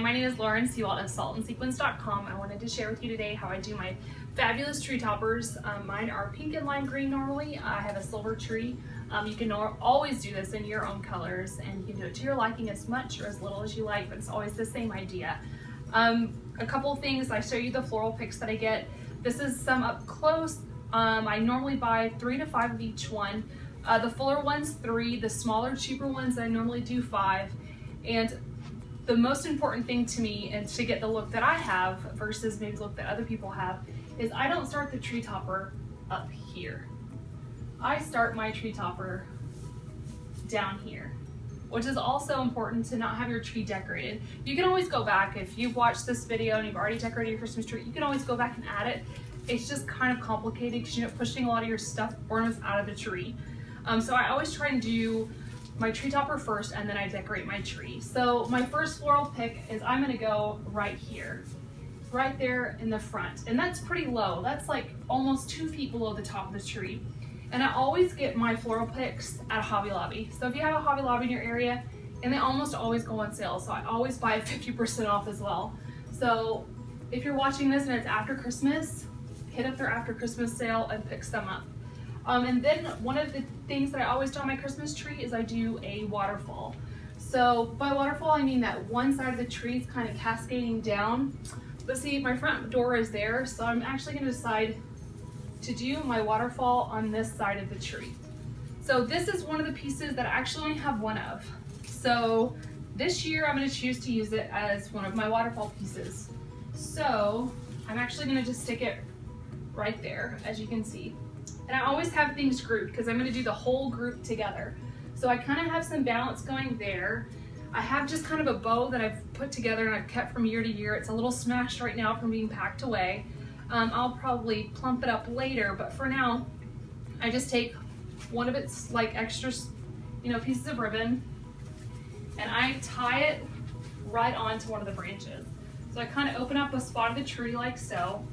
my name is Lauren Sewalt of saltandsequins.com. I wanted to share with you today how I do my fabulous tree toppers. Mine are pink and lime green normally. I have a silver tree. You can always do this in your own colors, and you can do it to your liking as much or as little as you like, but it's always the same idea. A couple of things, I show you the floral picks that I get. This is some up close. I normally buy 3 to 5 of each one. The fuller ones 3, the smaller cheaper ones I normally do 5. And the most important thing to me, and to get the look that I have versus maybe the look that other people have, is I don't start the tree topper up here. I start my tree topper down here, which is also important to not have your tree decorated. You can always go back, if you've watched this video and you've already decorated your Christmas tree, you can always go back and add it. It's just kind of complicated because you're pushing a lot of your stuffed ornaments out of the tree. So I always try and do my tree topper first, and then I decorate my tree. So my first floral pick is I'm gonna go right here, right there in the front. And that's pretty low. That's like almost 2 feet below the top of the tree. And I always get my floral picks at Hobby Lobby. So if you have a Hobby Lobby in your area, and they almost always go on sale, so I always buy 50% off as well. So if you're watching this and it's after Christmas, hit up their after Christmas sale and pick some up. And then one of the things that I always do on my Christmas tree is I do a waterfall. So by waterfall, I mean that one side of the tree is kind of cascading down. But see, my front door is there, so I'm actually going to decide to do my waterfall on this side of the tree. So this is one of the pieces that I actually only have one of. So this year I'm going to choose to use it as one of my waterfall pieces. So I'm actually going to just stick it right there, as you can see. And I always have things grouped because I'm going to do the whole group together. So I kind of have some balance going there. I have just kind of a bow that I've put together and I've kept from year to year. It's a little smashed right now from being packed away. I'll probably plump it up later, but for now, I just take one of its like extra, pieces of ribbon, and I tie it right onto one of the branches. So I kind of open up a spot of the tree like so,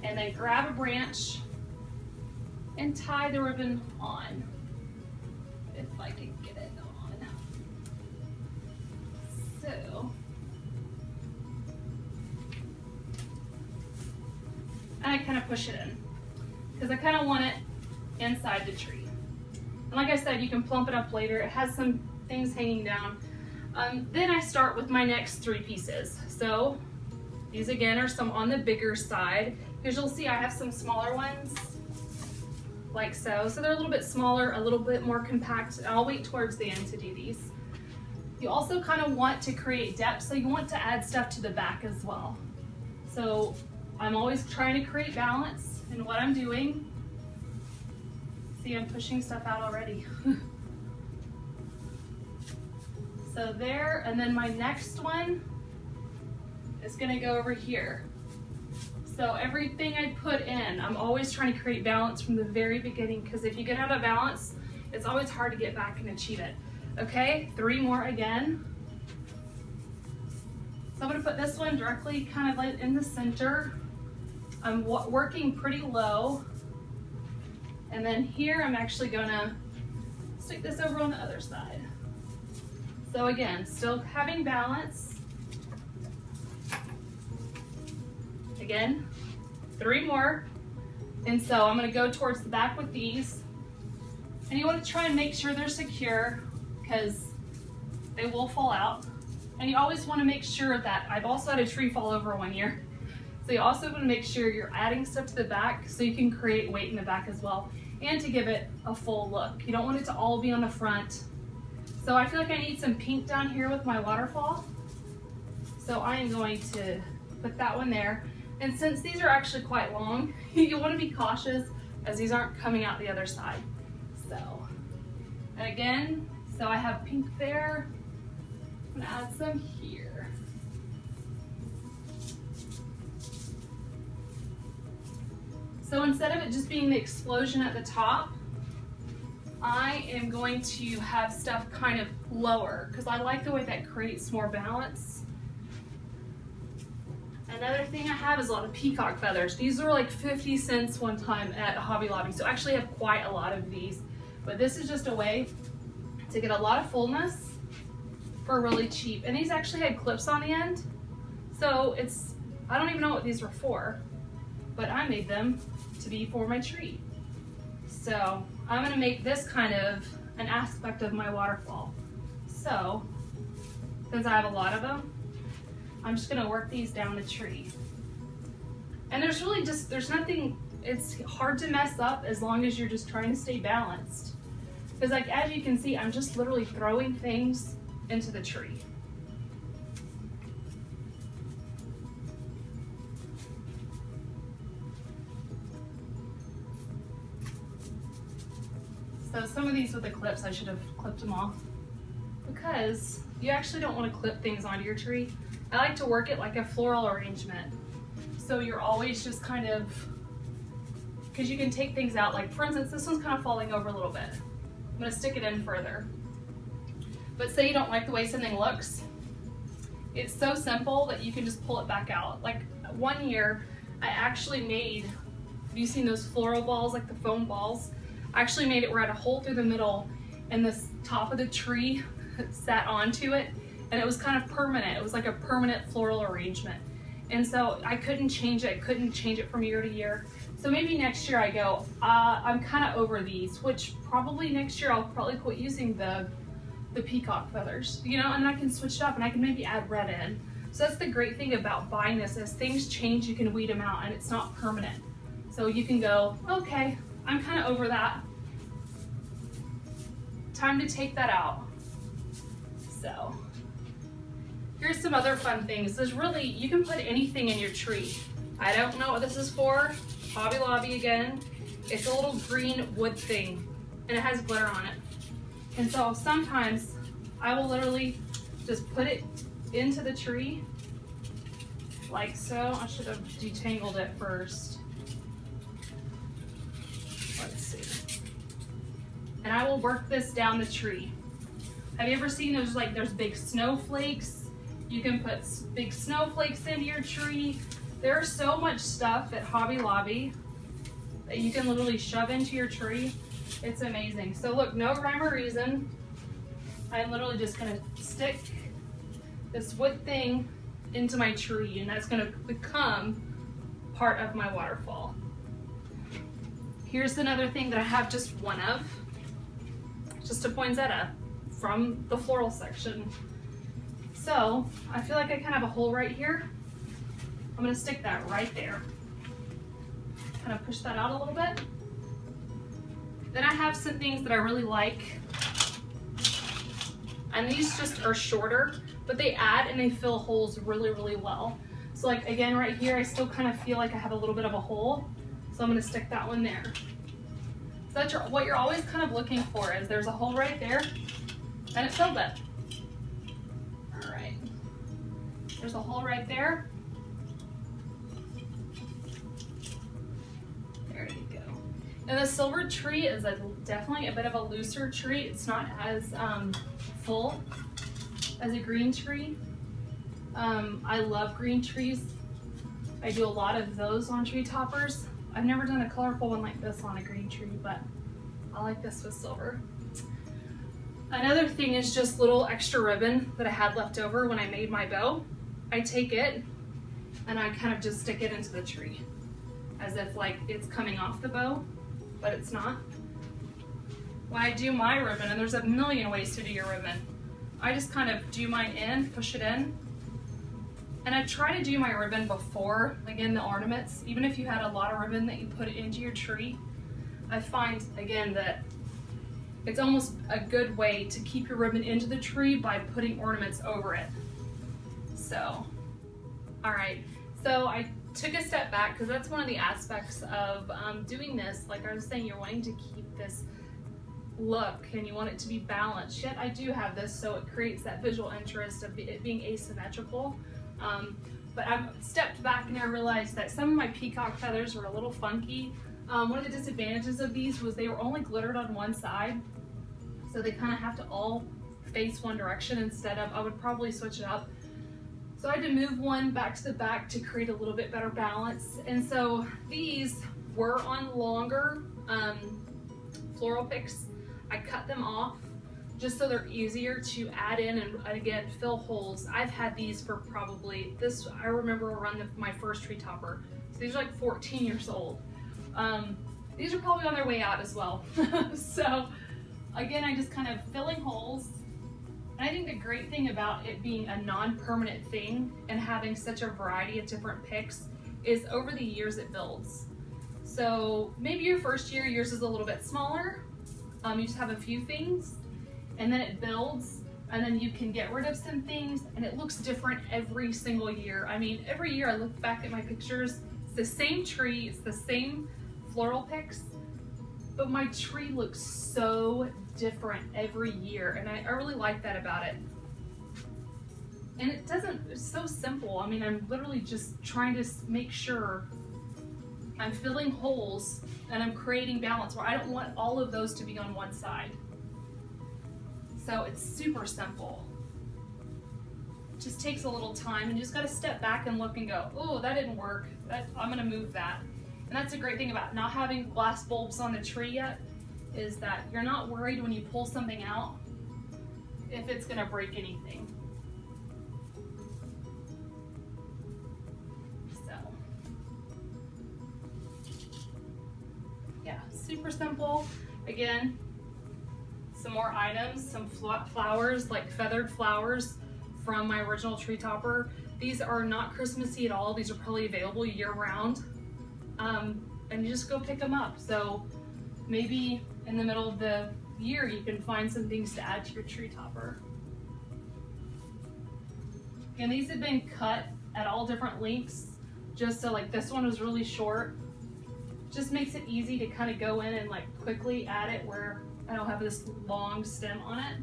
and then grab a branch and tie the ribbon on, if I can get it on. So, and I kind of push it in, because I kind of want it inside the tree. And like I said, you can plump it up later. It has some things hanging down. Then I start with my next 3 pieces. So these again are some on the bigger side, because you'll see I have some smaller ones like so. So they're a little bit smaller, a little bit more compact. I'll wait towards the end to do these. You also kind of want to create depth, so you want to add stuff to the back as well. So I'm always trying to create balance in what I'm doing. See, I'm pushing stuff out already. So there, and then my next one is gonna go over here. So everything I put in, I'm always trying to create balance from the very beginning, because if you get out of balance, it's always hard to get back and achieve it. Okay, 3 more again. So I'm gonna put this one directly kind of like in the center. I'm working pretty low. And then here I'm actually gonna stick this over on the other side. So again, still having balance. Again, 3 more. And so I'm gonna go towards the back with these. And you wanna try and make sure they're secure, because they will fall out. And you always wanna make sure that, I've also had a tree fall over one year. So you also wanna make sure you're adding stuff to the back so you can create weight in the back as well, and to give it a full look. You don't want it to all be on the front. So I feel like I need some pink down here with my waterfall. So I am going to put that one there. And since these are actually quite long, you want to be cautious as these aren't coming out the other side. So, and again, so I have pink there. I'm gonna add some here. So instead of it just being the explosion at the top, I am going to have stuff kind of lower, because I like the way that creates more balance. Another thing I have is a lot of peacock feathers. These were like 50 cents one time at Hobby Lobby, so I actually have quite a lot of these. But this is just a way to get a lot of fullness for really cheap. And these actually had clips on the end. So I don't even know what these were for, but I made them to be for my tree. So I'm gonna make this kind of an aspect of my waterfall. So, since I have a lot of them, I'm just gonna work these down the tree. And there's nothing, it's hard to mess up as long as you're just trying to stay balanced. Because like, as you can see, I'm just literally throwing things into the tree. So some of these with the clips, I should have clipped them off because you actually don't want to clip things onto your tree. I like to work it like a floral arrangement. So you're always just kind of, because you can take things out, like for instance, this one's kind of falling over a little bit. I'm gonna stick it in further. But say you don't like the way something looks, it's so simple that you can just pull it back out. Like one year, I actually made, have you seen those floral balls, like the foam balls? I actually made it where I had a hole through the middle and the top of the tree sat onto it, and it was kind of permanent. It was like a permanent floral arrangement. And so I couldn't change it. I couldn't change it from year to year. So maybe next year I go, I'm kind of over these, which probably next year I'll probably quit using the peacock feathers, you know, and I can switch it up and I can maybe add red in. So that's the great thing about buying this. As things change, you can weed them out and it's not permanent. So you can go, okay, I'm kind of over that. Time to take that out. So here's some other fun things. There's really, you can put anything in your tree. I don't know what this is for. Hobby Lobby again. It's a little green wood thing and it has glitter on it. And so sometimes I will literally just put it into the tree like so. I should have detangled it first. Let's see. And I will work this down the tree. Have you ever seen those, like there's big snowflakes? You can put big snowflakes into your tree. There's so much stuff at Hobby Lobby that you can literally shove into your tree. It's amazing. So look, no rhyme or reason. I'm literally just gonna stick this wood thing into my tree and that's gonna become part of my waterfall. Here's another thing that I have just one of. Just a poinsettia from the floral section. So I feel like I kind of have a hole right here. I'm gonna stick that right there. Kind of push that out a little bit. Then I have some things that I really like. And these just are shorter, but they add and they fill holes really, really well. So like again, right here, I still kind of feel like I have a little bit of a hole. So I'm gonna stick that one there. So that's what you're always kind of looking for is there's a hole right there and it filled it. All right, there's a hole right there. There you go. And the silver tree is definitely a bit of a looser tree. It's not as full as a green tree. I love green trees. I do a lot of those on tree toppers. I've never done a colorful one like this on a green tree, but I like this with silver. Another thing is just little extra ribbon that I had left over when I made my bow. I take it and I kind of just stick it into the tree as if like it's coming off the bow, but it's not. When I do my ribbon, and there's a million ways to do your ribbon, I just kind of do mine in, push it in. And I try to do my ribbon before, again, the ornaments. Even if you had a lot of ribbon that you put it into your tree, I find, again, that it's almost a good way to keep your ribbon into the tree by putting ornaments over it. So, all right. So I took a step back because that's one of the aspects of doing this. Like I was saying, you're wanting to keep this look and you want it to be balanced. Yet I do have this, so it creates that visual interest of it being asymmetrical. But I've stepped back and I realized that some of my peacock feathers were a little funky. One of the disadvantages of these was they were only glittered on one side, so they kind of have to all face one direction instead of, I would probably switch it up. So I had to move one back to the back to create a little bit better balance. And so these were on longer floral picks. I cut them off just so they're easier to add in and again, fill holes. I've had these for probably, I remember around my first tree topper. So these are like 14 years old. These are probably on their way out as well. So again, I just kind of filling holes. And I think the great thing about it being a non-permanent thing and having such a variety of different picks is over the years it builds. So maybe your first year, yours is a little bit smaller. You just have a few things and then it builds and then you can get rid of some things and it looks different every single year. I mean, every year I look back at my pictures, it's the same tree, it's the same floral picks, but my tree looks so different every year, and I really like that about it. And it's so simple. I mean, I'm literally just trying to make sure I'm filling holes and I'm creating balance where I don't want all of those to be on one side. So it's super simple. It just takes a little time and you just gotta step back and look and go, oh, that didn't work. I'm gonna move that. And that's a great thing about not having glass bulbs on the tree yet, is that you're not worried when you pull something out if it's gonna break anything. So, yeah, super simple. Again, some more items, some flowers, like feathered flowers from my original tree topper. These are not Christmassy at all. These are probably available year round. And you just go pick them up. So maybe in the middle of the year, you can find some things to add to your tree topper. And these have been cut at all different lengths, just so like this one was really short. Just makes it easy to kind of go in and like quickly add it where I don't have this long stem on it.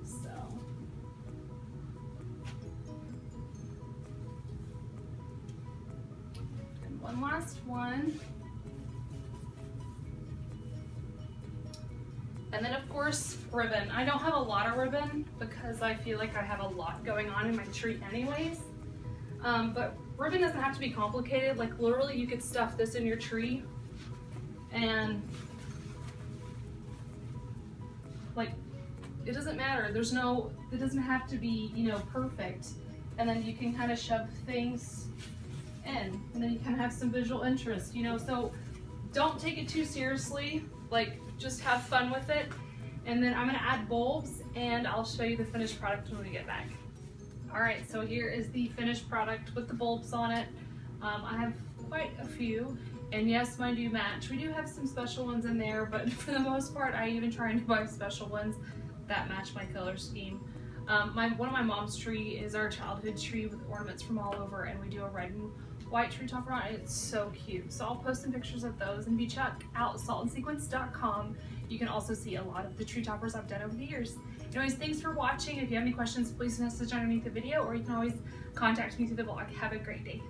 So. And one last one. And then of course, ribbon. I don't have a lot of ribbon because I feel like I have a lot going on in my tree anyways. But ribbon doesn't have to be complicated. Like literally you could stuff this in your tree and like, it doesn't matter. It doesn't have to be, perfect. And then you can kind of shove things in and then you kind of have some visual interest, so don't take it too seriously. Like, just have fun with it. And then I'm gonna add bulbs and I'll show you the finished product when we get back. All right, so here is the finished product with the bulbs on it. I have quite a few, and yes, mine do match. We do have some special ones in there, but for the most part, I even try to buy special ones that match my color scheme. One of my mom's tree is our childhood tree with ornaments from all over, and we do a red and white tree topper on it. It's so cute. So I'll post some pictures of those, and if you check out saltandsequence.com, you can also see a lot of the tree toppers I've done over the years. Anyways, thanks for watching. If you have any questions, please message underneath the video, or you can always contact me through the blog. Have a great day.